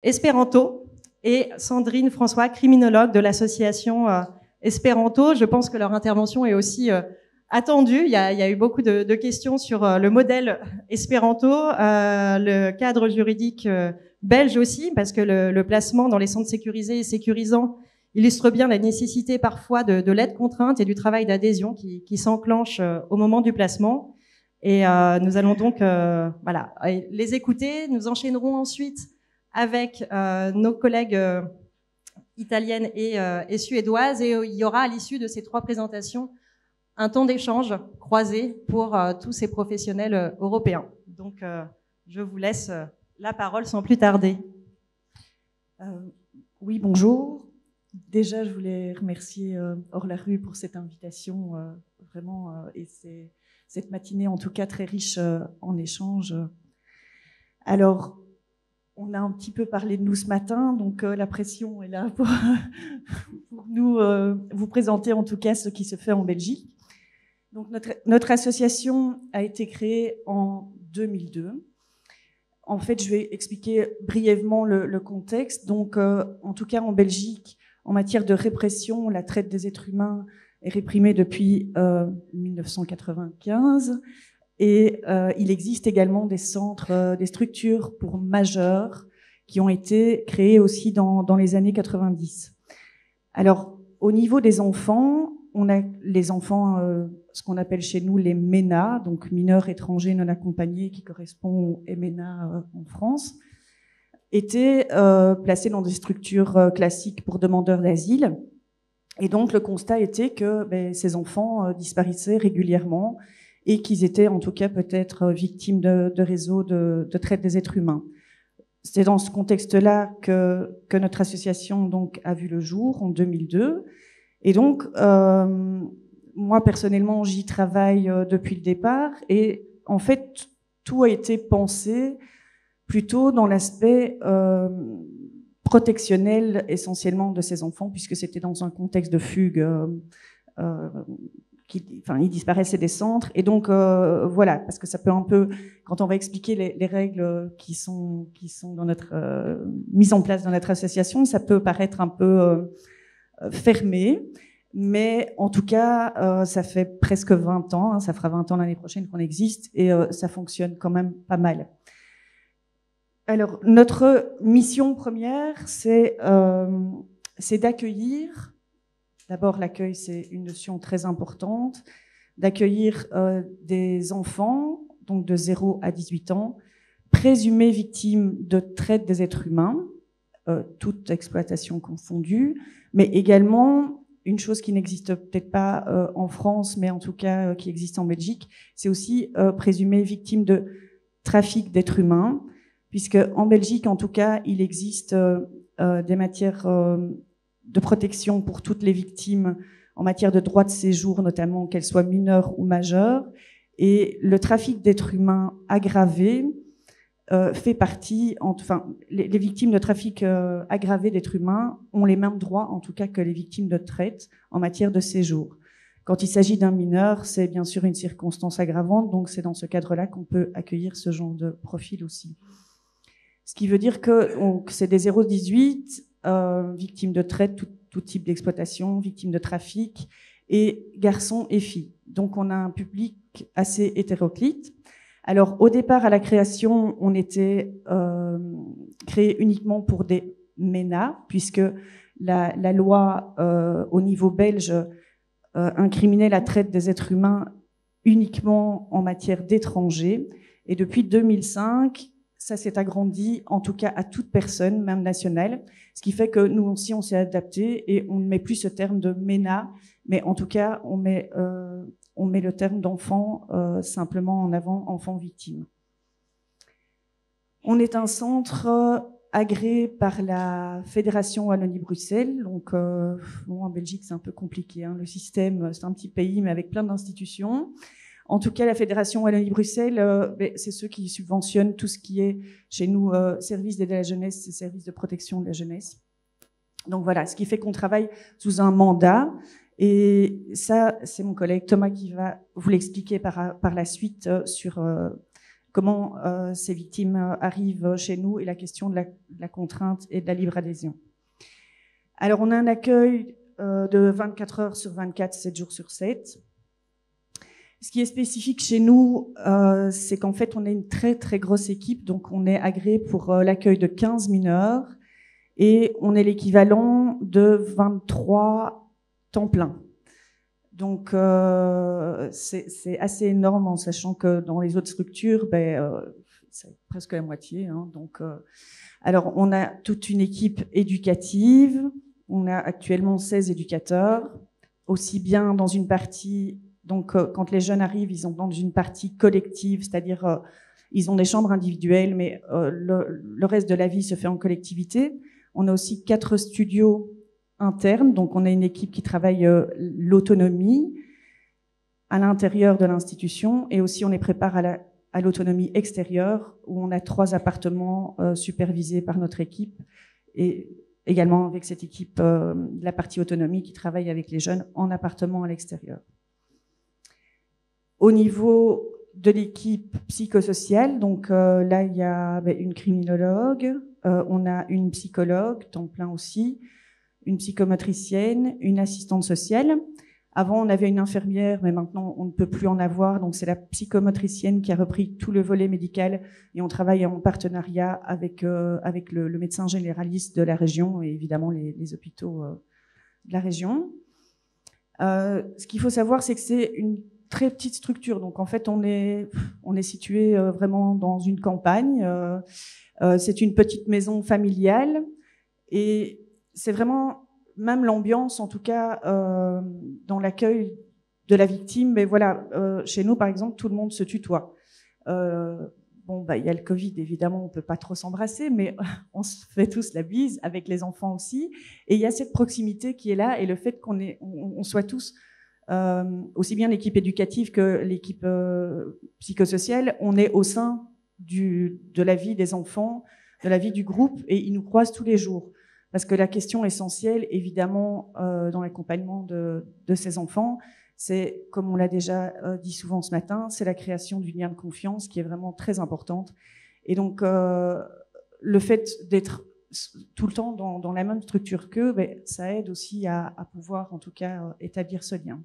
espéranto, et Sandrine François, criminologue de l'association Espéranto. Je pense que leur intervention est aussi attendue. Il y a eu beaucoup de questions sur le modèle espéranto, le cadre juridique belge aussi, parce que le placement dans les centres sécurisés et sécurisants illustre bien la nécessité parfois de l'aide contrainte et du travail d'adhésion qui s'enclenche au moment du placement. Et nous allons donc voilà, les écouter. Nous enchaînerons ensuite avec nos collègues italiennes et suédoises. Et il y aura à l'issue de ces 3 présentations un temps d'échange croisé pour tous ces professionnels européens. Donc, je vous laisse la parole sans plus tarder. Oui, bonjour. Déjà, je voulais remercier Hors la Rue pour cette invitation, vraiment, et cette matinée, en tout cas, très riche en échanges. Alors, on a un petit peu parlé de nous ce matin, donc la pression est là pour nous vous présenter en tout cas ce qui se fait en Belgique. Donc notre association a été créée en 2002. En fait, je vais expliquer brièvement le contexte. Donc, en tout cas en Belgique, en matière de répression, la traite des êtres humains est réprimée depuis 1995. Et il existe également des centres, des structures pour majeurs qui ont été créées aussi dans les années 90. Alors, au niveau des enfants, on a les enfants, ce qu'on appelle chez nous les MENA, donc mineurs étrangers non accompagnés, qui correspond au MENA en France, étaient placés dans des structures classiques pour demandeurs d'asile. Et donc, le constat était que ces enfants disparaissaient régulièrement et qu'ils étaient en tout cas peut-être victimes de réseaux de traite des êtres humains. C'est dans ce contexte-là que notre association donc a vu le jour en 2002. Et donc, moi personnellement, j'y travaille depuis le départ. Et en fait, tout a été pensé plutôt dans l'aspect protectionnel essentiellement de ces enfants, puisque c'était dans un contexte de fugue. Ils disparaissaient des centres, et donc voilà, parce que ça peut un peu, quand on va expliquer les règles qui sont dans notre mise en place dans notre association, ça peut paraître un peu fermé, mais en tout cas, ça fait presque 20 ans, ça fera 20 ans l'année prochaine qu'on existe, et ça fonctionne quand même pas mal. Alors, notre mission première, c'est d'accueillir. D'abord, l'accueil, c'est une notion très importante, d'accueillir des enfants, donc de 0 à 18 ans, présumés victimes de traite des êtres humains, toute exploitation confondue, mais également, une chose qui n'existe peut-être pas en France, mais en tout cas qui existe en Belgique, c'est aussi présumés victimes de trafic d'êtres humains, puisque en Belgique, en tout cas, il existe des matières de protection pour toutes les victimes en matière de droit de séjour, notamment qu'elles soient mineures ou majeures. Et le trafic d'êtres humains aggravé fait partie, les victimes de trafic aggravé d'êtres humains ont les mêmes droits, en tout cas, que les victimes de traite en matière de séjour. Quand il s'agit d'un mineur, c'est bien sûr une circonstance aggravante, donc c'est dans ce cadre-là qu'on peut accueillir ce genre de profil aussi. Ce qui veut dire que c'est des 0-18, victimes de traite, tout type d'exploitation, victimes de trafic, et garçons et filles. Donc on a un public assez hétéroclite. Alors au départ, à la création, on était créé uniquement pour des MENA, puisque la loi au niveau belge incriminait la traite des êtres humains uniquement en matière d'étrangers. Et depuis 2005, ça s'est agrandi, en tout cas à toute personne, même nationale, ce qui fait que nous aussi, on s'est adapté et on ne met plus ce terme de MENA, mais en tout cas, on met le terme d'enfant simplement en avant, enfant victime. On est un centre agréé par la Fédération Wallonie-Bruxelles, donc en Belgique, c'est un peu compliqué, hein, le système, c'est un petit pays, mais avec plein d'institutions. En tout cas, la Fédération Wallonie-Bruxelles, c'est ceux qui subventionnent tout ce qui est, chez nous, service d'aide à la jeunesse et service de protection de la jeunesse. Donc voilà, ce qui fait qu'on travaille sous un mandat. Et ça, c'est mon collègue Thomas qui va vous l'expliquer par la suite sur comment ces victimes arrivent chez nous et la question de la contrainte et de la libre adhésion. Alors, on a un accueil de 24 heures sur 24, 7 jours sur 7. Ce qui est spécifique chez nous, c'est qu'en fait, on est une très, très grosse équipe. Donc, on est agréé pour l'accueil de 15 mineurs et on est l'équivalent de 23 temps plein. Donc, c'est assez énorme en sachant que dans les autres structures, c'est presque la moitié. Hein. Donc, alors, on a toute une équipe éducative. On a actuellement 16 éducateurs, aussi bien dans une partie... Donc, quand les jeunes arrivent, ils sont dans une partie collective, c'est-à-dire ils ont des chambres individuelles, mais le reste de la vie se fait en collectivité. On a aussi 4 studios internes, donc on a une équipe qui travaille l'autonomie à l'intérieur de l'institution, et aussi on les prépare à l'autonomie extérieure, où on a 3 appartements supervisés par notre équipe, et également avec cette équipe de la partie autonomie qui travaille avec les jeunes en appartement à l'extérieur. Au niveau de l'équipe psychosociale, donc là, il y a une criminologue, on a une psychologue, temps plein aussi, une psychomotricienne, une assistante sociale. Avant, on avait une infirmière, mais maintenant, on ne peut plus en avoir. Donc, c'est la psychomotricienne qui a repris tout le volet médical et on travaille en partenariat avec le médecin généraliste de la région et évidemment les hôpitaux de la région. Ce qu'il faut savoir, c'est que c'est une très petite structure. Donc, en fait, on est situé vraiment dans une campagne. C'est une petite maison familiale. Et c'est vraiment, même l'ambiance, en tout cas, dans l'accueil de la victime. Mais voilà, chez nous, par exemple, tout le monde se tutoie. Il y a le Covid, évidemment, on peut pas trop s'embrasser, mais on se fait tous la bise, avec les enfants aussi. Et il y a cette proximité qui est là, et le fait qu'on soit tous... aussi bien l'équipe éducative que l'équipe psychosociale, on est au sein de la vie des enfants, de la vie du groupe, et ils nous croisent tous les jours. Parce que la question essentielle, évidemment, dans l'accompagnement de ces enfants, c'est, comme on l'a déjà dit souvent ce matin, c'est la création du lien de confiance qui est vraiment très importante. Et donc, le fait d'être tout le temps dans la même structure qu'eux, ça aide aussi à pouvoir, en tout cas, établir ce lien.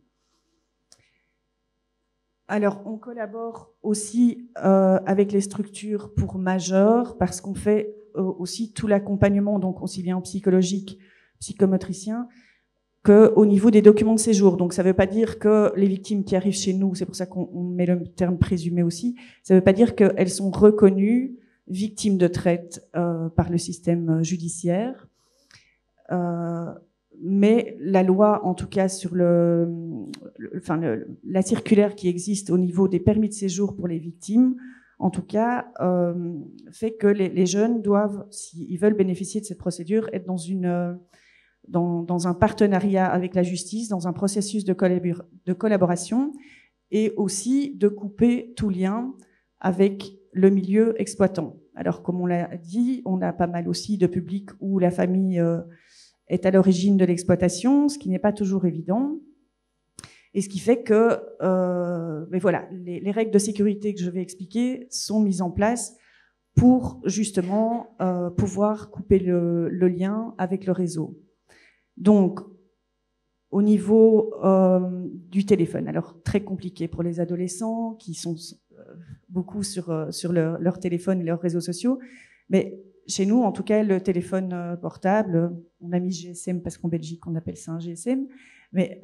Alors, on collabore aussi avec les structures pour majeurs parce qu'on fait aussi tout l'accompagnement, donc aussi bien psychologique, psychomotricien, qu'au niveau des documents de séjour. Donc, ça ne veut pas dire que les victimes qui arrivent chez nous, c'est pour ça qu'on met le terme présumé aussi, ça ne veut pas dire qu'elles sont reconnues victimes de traite par le système judiciaire. Mais la loi, en tout cas sur la circulaire qui existe au niveau des permis de séjour pour les victimes, en tout cas, fait que les jeunes doivent, s'ils veulent bénéficier de cette procédure, être dans un partenariat avec la justice, dans un processus de collaboration, et aussi de couper tout lien avec le milieu exploitant. Alors, comme on l'a dit, on a pas mal aussi de publics où la famille est à l'origine de l'exploitation, ce qui n'est pas toujours évident. Et ce qui fait que les règles de sécurité que je vais expliquer sont mises en place pour justement pouvoir couper le lien avec le réseau. Donc, au niveau du téléphone, alors très compliqué pour les adolescents qui sont beaucoup sur leur téléphone et leurs réseaux sociaux, mais chez nous, en tout cas, le téléphone portable, on a mis GSM parce qu'en Belgique, on appelle ça un GSM, mais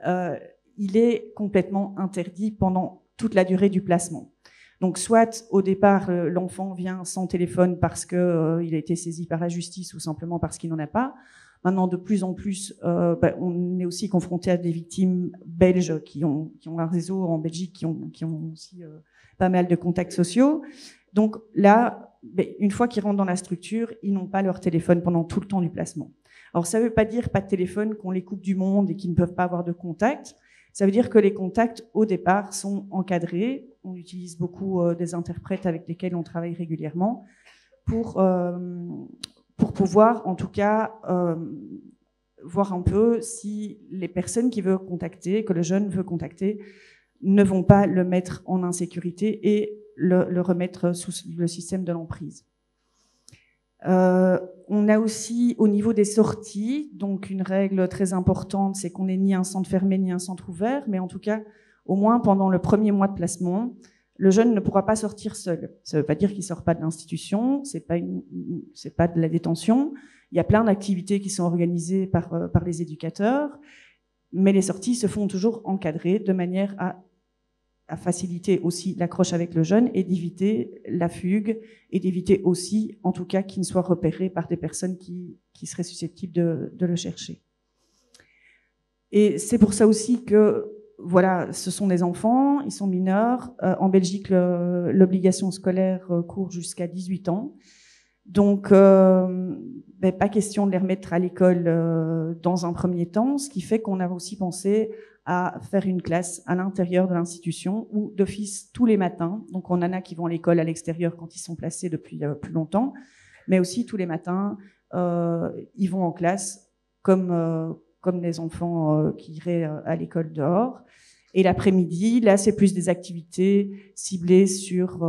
il est complètement interdit pendant toute la durée du placement. Donc, soit au départ, l'enfant vient sans téléphone parce qu'il a été saisi par la justice ou simplement parce qu'il n'en a pas. Maintenant, de plus en plus, on est aussi confronté à des victimes belges qui ont un réseau en Belgique, qui ont aussi pas mal de contacts sociaux. Donc là, une fois qu'ils rentrent dans la structure, ils n'ont pas leur téléphone pendant tout le temps du placement. Alors, ça ne veut pas dire pas de téléphone, qu'on les coupe du monde et qu'ils ne peuvent pas avoir de contact. Ça veut dire que les contacts, au départ, sont encadrés. On utilise beaucoup des interprètes avec lesquels on travaille régulièrement pour pouvoir, en tout cas, voir un peu si les personnes qui veulent contacter, que le jeune veut contacter, ne vont pas le mettre en insécurité et le remettre sous le système de l'emprise. On a aussi au niveau des sorties, donc une règle très importante, c'est qu'on n'est ni un centre fermé ni un centre ouvert, mais en tout cas, au moins pendant le premier mois de placement, le jeune ne pourra pas sortir seul. Ça ne veut pas dire qu'il sort pas de l'institution, c'est pas de la détention. Il y a plein d'activités qui sont organisées par les éducateurs, mais les sorties se font toujours encadrées de manière à faciliter aussi l'accroche avec le jeune et d'éviter la fugue et d'éviter aussi, en tout cas, qu'il ne soit repéré par des personnes qui seraient susceptibles de le chercher. Et c'est pour ça aussi que, voilà, ce sont des enfants, ils sont mineurs. En Belgique, l'obligation scolaire court jusqu'à 18 ans. Donc, pas question de les remettre à l'école dans un premier temps, ce qui fait qu'on a aussi pensé à faire une classe à l'intérieur de l'institution ou d'office tous les matins. Donc, on en a qui vont à l'école à l'extérieur quand ils sont placés depuis plus longtemps, mais aussi tous les matins, ils vont en classe comme les enfants qui iraient à l'école dehors. Et l'après-midi, là, c'est plus des activités ciblées sur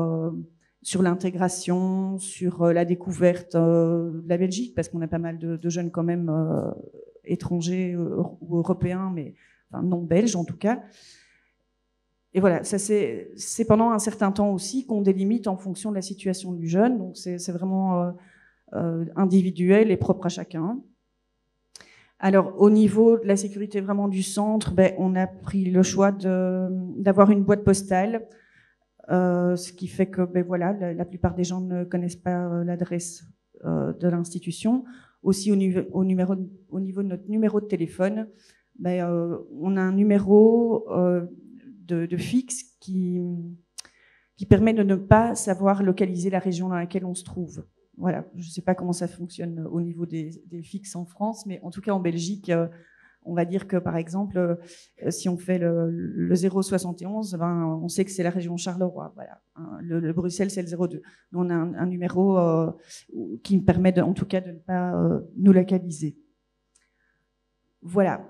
l'intégration, sur la découverte de la Belgique, parce qu'on a pas mal de jeunes quand même étrangers ou européens, mais non belges en tout cas. Et voilà, ça c'est pendant un certain temps aussi qu'on délimite en fonction de la situation du jeune, donc c'est vraiment individuel et propre à chacun. Alors au niveau de la sécurité vraiment du centre, on a pris le choix d'avoir une boîte postale, ce qui fait que voilà, la plupart des gens ne connaissent pas l'adresse de l'institution. Aussi au niveau de notre numéro de téléphone, on a un numéro de fixe qui permet de ne pas savoir localiser la région dans laquelle on se trouve. Voilà, je ne sais pas comment ça fonctionne au niveau des fixes en France, mais en tout cas en Belgique, on va dire que par exemple, si on fait le 071, on sait que c'est la région Charleroi. Voilà, le Bruxelles c'est le 02. Nous, on a un numéro qui me permet en tout cas de ne pas nous localiser. Voilà,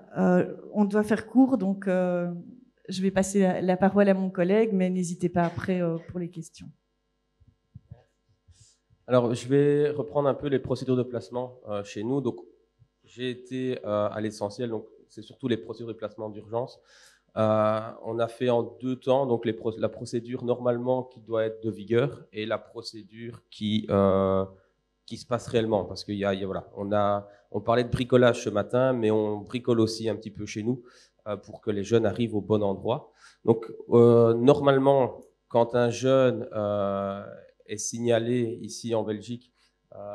on doit faire court, donc je vais passer la parole à mon collègue, mais n'hésitez pas après pour les questions. Alors, je vais reprendre un peu les procédures de placement chez nous. Donc, j'ai été à l'essentiel, donc c'est surtout les procédures de placement d'urgence. On a fait en 2 temps, donc la procédure normalement qui doit être de vigueur et la procédure qui se passe réellement, parce qu'il voilà, on parlait de bricolage ce matin, mais on bricole aussi un petit peu chez nous pour que les jeunes arrivent au bon endroit. Donc normalement, quand un jeune est signalé ici en Belgique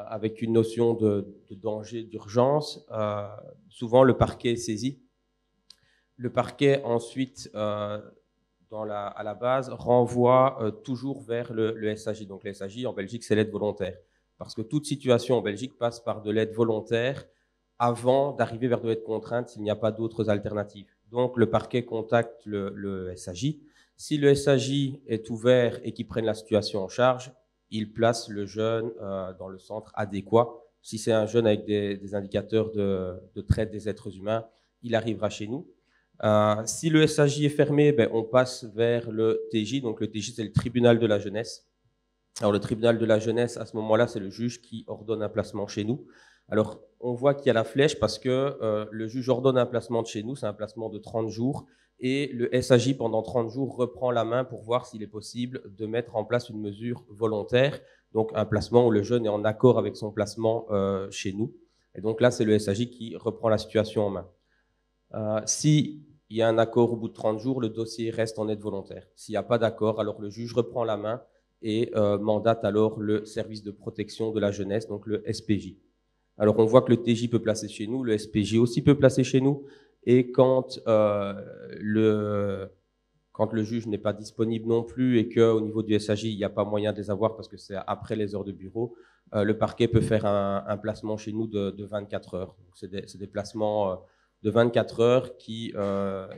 avec une notion de danger, d'urgence, souvent le parquet est saisi. Le parquet ensuite, à la base, renvoie toujours vers le SAJ. Donc le SAJ en Belgique, c'est l'aide volontaire. Parce que toute situation en Belgique passe par de l'aide volontaire avant d'arriver vers de l'aide contrainte s'il n'y a pas d'autres alternatives. Donc le parquet contacte le SAJ. Si le SAJ est ouvert et qu'il prenne la situation en charge, il place le jeune dans le centre adéquat. Si c'est un jeune avec des indicateurs de traite des êtres humains, il arrivera chez nous. Si le SAJ est fermé, on passe vers le TJ. Donc le TJ, c'est le tribunal de la jeunesse. Alors, le tribunal de la jeunesse, à ce moment-là, c'est le juge qui ordonne un placement chez nous. Alors, on voit qu'il y a la flèche parce que le juge ordonne un placement de chez nous, c'est un placement de 30 jours, et le SAJ, pendant 30 jours, reprend la main pour voir s'il est possible de mettre en place une mesure volontaire, donc un placement où le jeune est en accord avec son placement chez nous. Et donc là, c'est le SAJ qui reprend la situation en main. Si il y a un accord au bout de 30 jours, le dossier reste en aide volontaire. S'il n'y a pas d'accord, alors le juge reprend la main et mandate alors le service de protection de la jeunesse, donc le SPJ. Alors on voit que le TJ peut placer chez nous, le SPJ aussi peut placer chez nous, et quand le juge n'est pas disponible non plus et qu'au niveau du SAJ, il n'y a pas moyen de les avoir parce que c'est après les heures de bureau, le parquet peut faire un placement chez nous de 24 heures. C'est des placements de 24 heures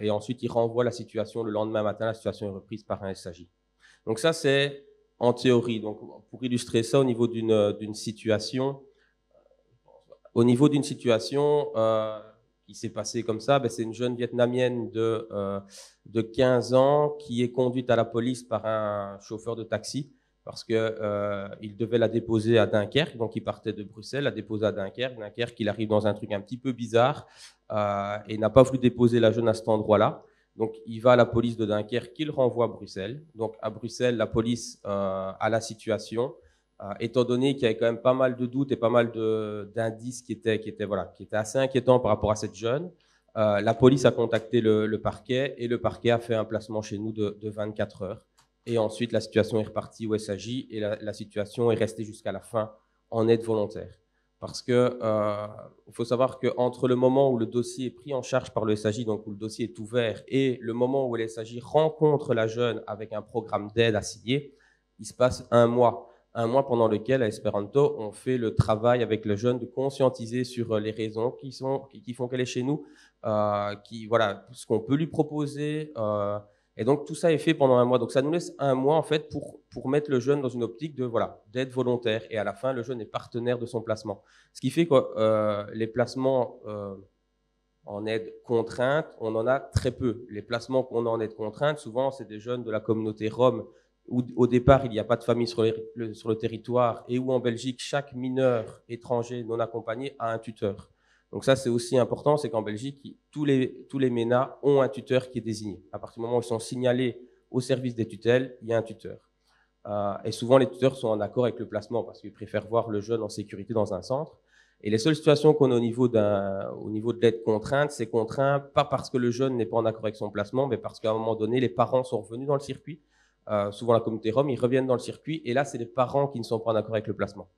et ensuite il renvoie la situation le lendemain matin, la situation est reprise par un SAJ. Donc ça c'est en théorie. Donc, pour illustrer ça au niveau d'une situation, qui s'est passé comme ça, c'est une jeune Vietnamienne de 15 ans qui est conduite à la police par un chauffeur de taxi parce qu'il devait la déposer à Dunkerque, donc il partait de Bruxelles, la déposer à Dunkerque. Dunkerque, il arrive dans un truc un petit peu bizarre et n'a pas voulu déposer la jeune à cet endroit-là. Donc il va à la police de Dunkerque, qui le renvoie à Bruxelles. Donc à Bruxelles, la police a la situation. Étant donné qu'il y avait quand même pas mal de doutes et pas mal d'indices qui étaient assez inquiétants par rapport à cette jeune, la police a contacté le parquet et le parquet a fait un placement chez nous de 24 heures. Et ensuite, la situation est repartie au SAJ et la situation est restée jusqu'à la fin en aide volontaire. Parce que il faut savoir qu'entre le moment où le dossier est pris en charge par le SAJ, donc où le dossier est ouvert, et le moment où le SAJ rencontre la jeune avec un programme d'aide à signer, il se passe un mois. Un mois pendant lequel, à Esperanto, on fait le travail avec le jeune de conscientiser sur les raisons qui font qu'elle est chez nous, voilà, ce qu'on peut lui proposer. Et donc, tout ça est fait pendant un mois. Donc, ça nous laisse un mois, en fait, pour mettre le jeune dans une optique d'aide volontaire. Et à la fin, le jeune est partenaire de son placement. Ce qui fait que les placements en aide contrainte, on en a très peu. Les placements qu'on a en aide contrainte, souvent, c'est des jeunes de la communauté rome où au départ, il n'y a pas de famille sur le territoire et où en Belgique, chaque mineur étranger non accompagné a un tuteur. Donc ça, c'est aussi important, c'est qu'en Belgique, tous les MENA ont un tuteur qui est désigné. À partir du moment où ils sont signalés au service des tutelles, il y a un tuteur. Et souvent, les tuteurs sont en accord avec le placement parce qu'ils préfèrent voir le jeune en sécurité dans un centre. Et les seules situations qu'on a au niveau de l'aide contrainte, c'est contraint pas parce que le jeune n'est pas en accord avec son placement, mais parce qu'à un moment donné, les parents sont revenus dans le circuit. Souvent la communauté rome, ils reviennent dans le circuit et là, c'est les parents qui ne sont pas en accord avec le placement.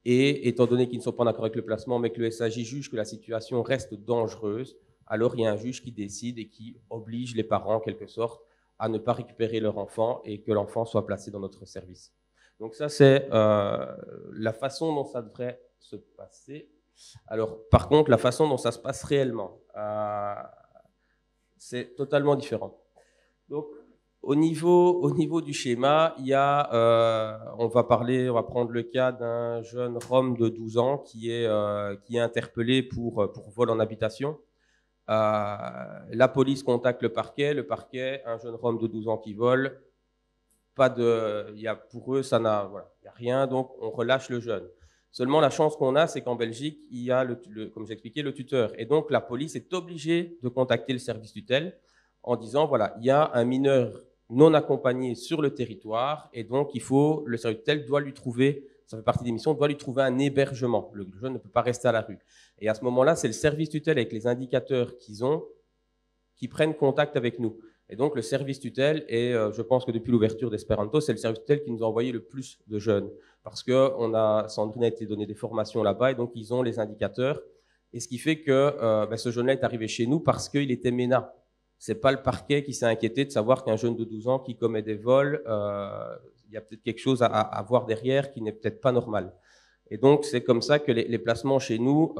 Et étant donné qu'ils ne sont pas en accord avec le placement, mais que le SAJ juge que la situation reste dangereuse, alors il y a un juge qui décide et qui oblige les parents, en quelque sorte, à ne pas récupérer leur enfant et que l'enfant soit placé dans notre service. Donc ça, c'est la façon dont ça devrait se passer. Alors, par contre, la façon dont ça se passe réellement, c'est totalement différent. Donc, au niveau du schéma, il y a, on va prendre le cas d'un jeune Rome de 12 ans qui est interpellé pour vol en habitation. La police contacte le parquet, un jeune Rome de 12 ans qui vole, pour eux, ça n'a, voilà, il n'y a rien, donc on relâche le jeune. Seulement, la chance qu'on a, c'est qu'en Belgique, il y a, comme j'expliquais, le tuteur. Et donc, la police est obligée de contacter le service tutelle en disant, voilà, il y a un mineur non accompagné sur le territoire, et donc le service tutelle doit lui trouver, ça fait partie des missions, doit lui trouver un hébergement. Le jeune ne peut pas rester à la rue. Et à ce moment-là, c'est le service tutelle avec les indicateurs qu'ils ont qui prennent contact avec nous. Et donc, le service tutelle, et je pense que depuis l'ouverture d'Esperanto, c'est le service tutelle qui nous a envoyé le plus de jeunes. Parce que Sandrine a été donné des formations là-bas, et donc ils ont les indicateurs. Et ce qui fait que ce jeune-là est arrivé chez nous parce qu'il était MENA. C'est pas le parquet qui s'est inquiété de savoir qu'un jeune de 12 ans qui commet des vols, il y a peut-être quelque chose à voir derrière qui n'est peut-être pas normal. Et donc, c'est comme ça que les placements chez nous,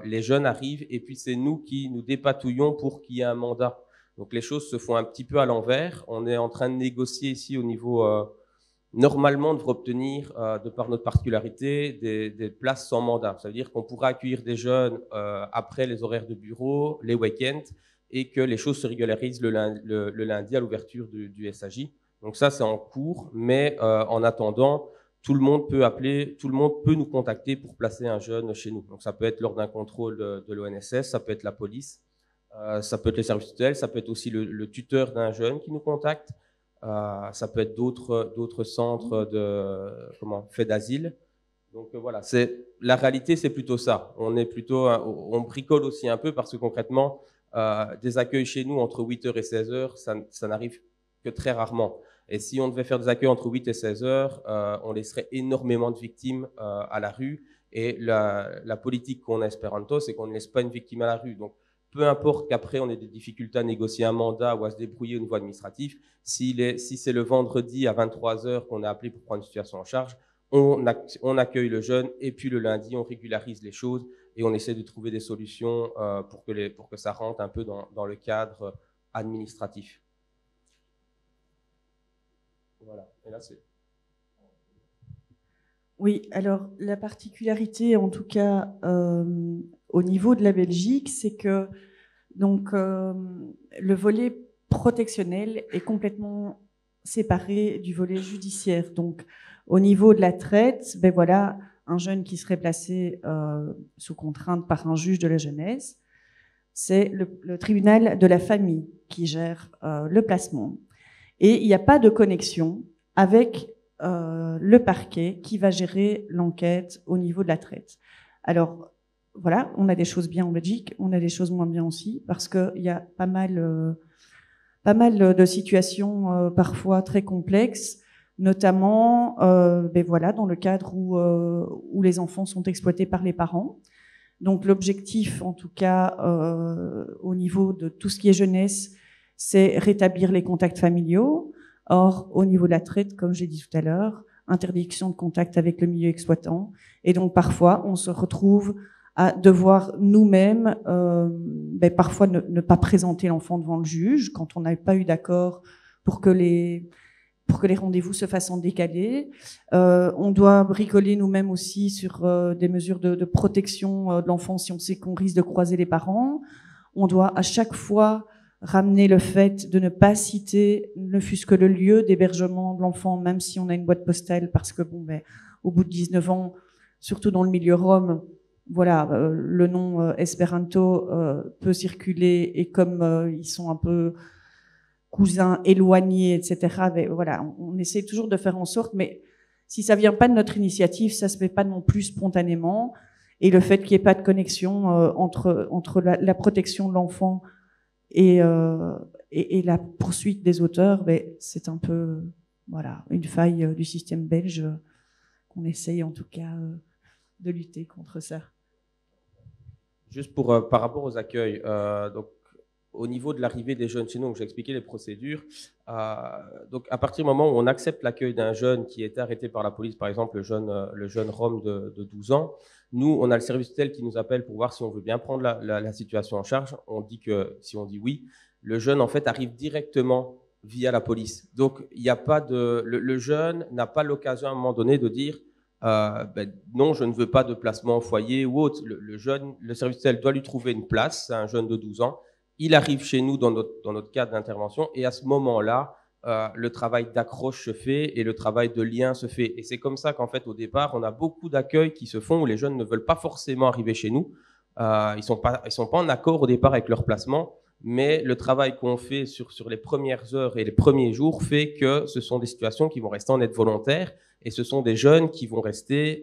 les jeunes arrivent, et puis c'est nous qui nous dépatouillons pour qu'il y ait un mandat. Donc les choses se font un petit peu à l'envers. On est en train de négocier ici au niveau, normalement, on devrait obtenir, de par notre particularité, des places sans mandat. Ça veut dire qu'on pourra accueillir des jeunes après les horaires de bureau, les week-ends, et que les choses se régularisent le lundi à l'ouverture du SAJ. Donc ça, c'est en cours, mais en attendant, tout le monde peut appeler, tout le monde peut nous contacter pour placer un jeune chez nous. Donc ça peut être lors d'un contrôle de l'ONSS, ça peut être la police, ça peut être les services tutelles, ça peut être aussi le tuteur d'un jeune qui nous contacte, ça peut être d'autres centres faits d'asile. Donc voilà, la réalité, c'est plutôt ça. On bricole aussi un peu parce que concrètement, des accueils chez nous entre 8h et 16h, ça n'arrive que très rarement. Et si on devait faire des accueils entre 8 et 16 heures, on laisserait énormément de victimes à la rue. Et la politique qu'on a à Esperanto, c'est qu'on ne laisse pas une victime à la rue. Donc, peu importe qu'après on ait des difficultés à négocier un mandat ou à se débrouiller au niveau administratif, si c'est le vendredi à 23 heures qu'on est appelé pour prendre une situation en charge, on accueille le jeune et puis le lundi, on régularise les choses et on essaie de trouver des solutions pour que ça rentre un peu dans le cadre administratif. Voilà, et là c'est... Oui, alors la particularité, en tout cas, au niveau de la Belgique, c'est que donc, le volet protectionnel est complètement séparé du volet judiciaire. Donc, au niveau de la traite, ben voilà, un jeune qui serait placé sous contrainte par un juge de la jeunesse, c'est le tribunal de la famille qui gère le placement. Et il n'y a pas de connexion avec le parquet qui va gérer l'enquête au niveau de la traite. Alors, voilà, on a des choses bien en Belgique, on a des choses moins bien aussi, parce qu'il y a pas mal de situations parfois très complexes, notamment ben voilà, dans le cadre où les enfants sont exploités par les parents. Donc l'objectif, en tout cas, au niveau de tout ce qui est jeunesse, c'est rétablir les contacts familiaux. Or, au niveau de la traite, comme j'ai dit tout à l'heure, interdiction de contact avec le milieu exploitant. Et donc, parfois, on se retrouve à devoir nous-mêmes, ben, parfois ne pas présenter l'enfant devant le juge quand on n'a pas eu d'accord pour que les rendez-vous se fassent en décalé. On doit bricoler nous-mêmes aussi sur des mesures de protection de l'enfant si on sait qu'on risque de croiser les parents. On doit à chaque fois ramener le fait de ne pas citer ne fût-ce que le lieu d'hébergement de l'enfant, même si on a une boîte postale, parce que bon, ben, au bout de 19 ans, surtout dans le milieu rome, voilà, le nom Esperanto peut circuler, et comme ils sont un peu cousins éloignés, etc. Mais voilà, on essaie toujours de faire en sorte, mais si ça vient pas de notre initiative, ça se fait pas non plus spontanément. Et le fait qu'il n'y ait pas de connexion entre la protection de l'enfant et la poursuite des auteurs, ben, c'est un peu voilà, une faille du système belge qu'on essaye en tout cas de lutter contre ça. Juste pour, par rapport aux accueils, donc, au niveau de l'arrivée des jeunes chez nous, j'ai expliqué les procédures. Donc, à partir du moment où on accepte l'accueil d'un jeune qui a été arrêté par la police, par exemple le jeune Rome de 12 ans, nous, on a le service tutelle qui nous appelle pour voir si on veut bien prendre la situation en charge. On dit que si on dit oui, le jeune en fait arrive directement via la police. Donc, il n'y a pas le jeune n'a pas l'occasion à un moment donné de dire ben, non, je ne veux pas de placement au foyer ou autre. Le service tutelle doit lui trouver une place. C'est un jeune de 12 ans. Il arrive chez nous dans notre cadre d'intervention, et à ce moment-là, le travail d'accroche se fait et le travail de lien se fait. Et c'est comme ça qu'en fait, au départ, on a beaucoup d'accueils qui se font où les jeunes ne veulent pas forcément arriver chez nous. Ils sont pas en accord au départ avec leur placement, mais le travail qu'on fait sur les premières heures et les premiers jours fait que ce sont des situations qui vont rester en aide volontaire, et ce sont des jeunes qui vont rester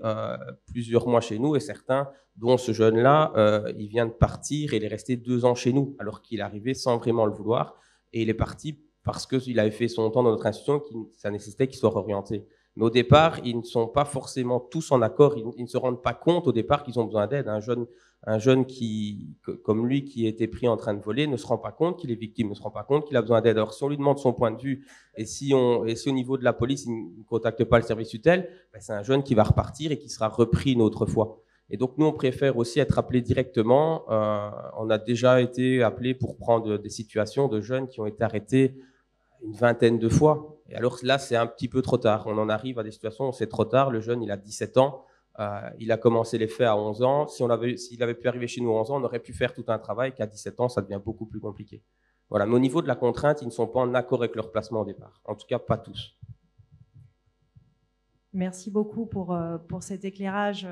plusieurs mois chez nous, et certains, dont ce jeune-là, il vient de partir et il est resté 2 ans chez nous, alors qu'il est arrivé sans vraiment le vouloir, et il est parti parce qu'il avait fait son temps dans notre institution, ça nécessitait qu'il soit orienté. Mais au départ, ils ne sont pas forcément tous en accord, ils ne se rendent pas compte au départ qu'ils ont besoin d'aide. Un jeune comme lui, qui a été pris en train de voler, ne se rend pas compte qu'il est victime, ne se rend pas compte qu'il a besoin d'aide. Alors, si on lui demande son point de vue, et si au niveau de la police, il ne contacte pas le service tutelle, ben c'est un jeune qui va repartir et qui sera repris une autre fois. Et donc, nous, on préfère aussi être appelés directement. On a déjà été appelés pour prendre des situations de jeunes qui ont été arrêtés une 20aine de fois. Et alors là, c'est un petit peu trop tard. On en arrive à des situations où c'est trop tard. Le jeune, il a 17 ans. Il a commencé les faits à 11 ans. S'il avait pu arriver chez nous à 11 ans, on aurait pu faire tout un travail qu'à 17 ans, ça devient beaucoup plus compliqué. Voilà. Mais au niveau de la contrainte, ils ne sont pas en accord avec leur placement au départ. En tout cas, pas tous. Merci beaucoup pour cet éclairage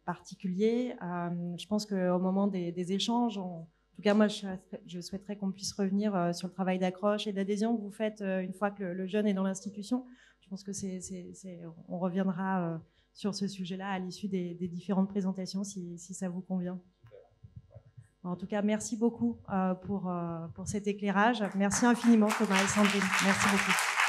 particulier. Je pense qu'au moment des échanges, en tout cas, moi, je souhaiterais qu'on puisse revenir sur le travail d'accroche et d'adhésion que vous faites une fois que le jeune est dans l'institution. Je pense que on reviendra sur ce sujet-là à l'issue des différentes présentations, si ça vous convient. En tout cas, merci beaucoup pour cet éclairage. Merci infiniment, Thomas et Sandrine. Merci beaucoup.